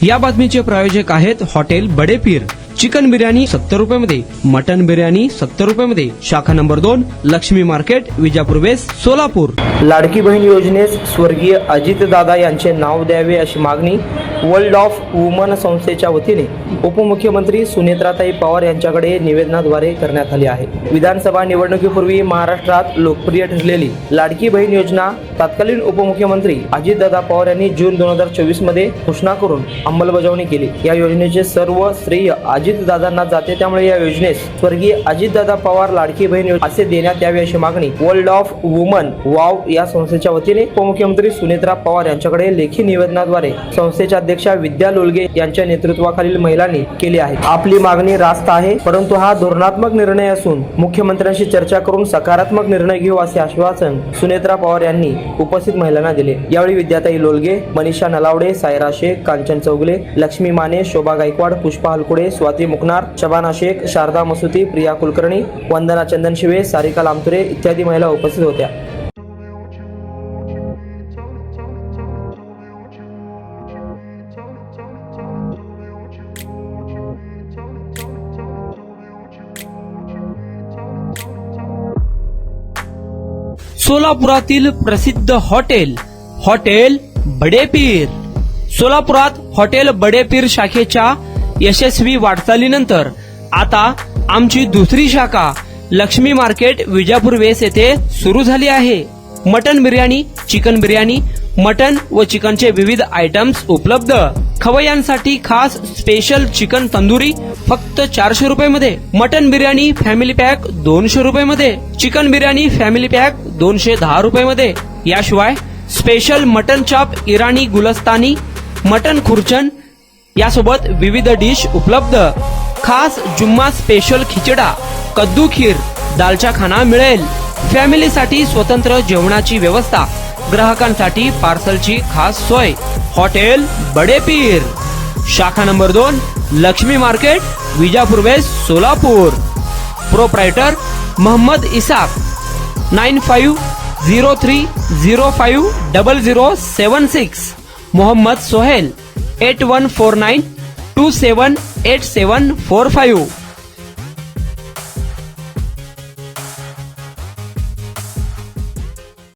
या बातमीचे प्रायोजक आहेत हॉटेल बडे पीर। चिकन बिर्याणी 70 रुपयामध्ये, मटन बिर्याणी 70 रुपयामध्ये। शाखा number 2, Lakshmi market, Vijapur west, Solapur. लाडकी बहीण योजनेस स्वर्गीय अजितदादा यांचे नाव द्यावे अशी मागणी वर्ल्ड ऑफ वुमन संस्थेच्या वतीने उपमुख्यमंत्री सुनेत्राताई पवार यांच्याकडे निवेदनाद्वारे करण्यात आली आहे। विधानसभा निवडणुकीपूर्वी महाराष्ट्रात लोकप्रिय ठरलेली लाडकी बहीण योजना तत्कालीन उपमुख्यमंत्री अजितदादा पवार यांनी जून 2024 मध्ये घोषणा करून अंमलबजावणी केली। या योजनेचे सर्व श्रेय अजितदादांना जाते, त्यामुळे या योजनेस स्वर्गीय अजितदादा पवार लाडकी बहीण असे देण्यात यावे अशी मागणी वर्ल्ड ऑफ वुमन वाव या संस्थेच्या वतीने उपमुख्यमंत्री सुनेत्रा पवार यांच्याकडे लेखी निवेदनाद्वारे संस्थेच्या अध्यक्षा विद्या लोलगे यांच्या नेतृत्वाखालील महिलांनी केली आहे। आपली मागणी रास्त आहे, परंतु हा धोरणात्मक निर्णय असून मुख्यमंत्र्यांशी चर्चा करून सकारात्मक निर्णय घेऊ असे आश्वासन सुनेत्रा पवार यांनी उपस्थित महिलांना दिले। यावेळी विद्याताई लोलगे, मनीषा नलावडे, सायरा शेख, कांचन चौगले, लक्ष्मी माने, शोभा गायकवाड, पुष्पा हलकुडे, स्वाती मुकनार, शबाना शेख, शारदा मसुती, प्रिया कुलकर्णी, वंदना चंदनशिवे, सारिका लामतुरे इत्यादी महिला उपस्थित होत्या। सोलापुरातील प्रसिद्ध हॉटेल बडे पीर। सोलापुरात हॉटेल बडे पीर शाखेच्या यशस्वी वाटचालीनंतर आता आमची दुसरी शाखा लक्ष्मी मार्केट, विजापूर वेस्ट येथे सुरू झाली आहे। Mutton biryani, chicken biryani, mutton व चिकनचे विविध आयटम्स उपलब्ध। खवय्यांसाठी खास स्पेशल चिकन तंदुरी फक्त 400 रुपयामध्ये, मटन बिर्याणी फॅमिली पॅक 200 रुपयामध्ये, चिकन बिर्याणी फॅमिली पॅक 210 रुपयामध्ये। याशिवाय स्पेशल मटन चाप, इराणी गुलस्तानी, मटन खुर्चन यासोबत विविध डिश उपलब्ध। खास जुम्मा स्पेशल खिचडा, कद्दू खीर, दालचा खाना मिळेल। फॅमिलीसाठी स्वतंत्र जेवणाची व्यवस्था, ग्राहकांसाठी पार्सलची खास सोय। हॉटेल बडे पीर, शाखा number 2, Lakshmi market, Vijapur west, Solapur. Proprietor Mohammed Isaq, 9503050076। Mohammed Sohail, 8149278745।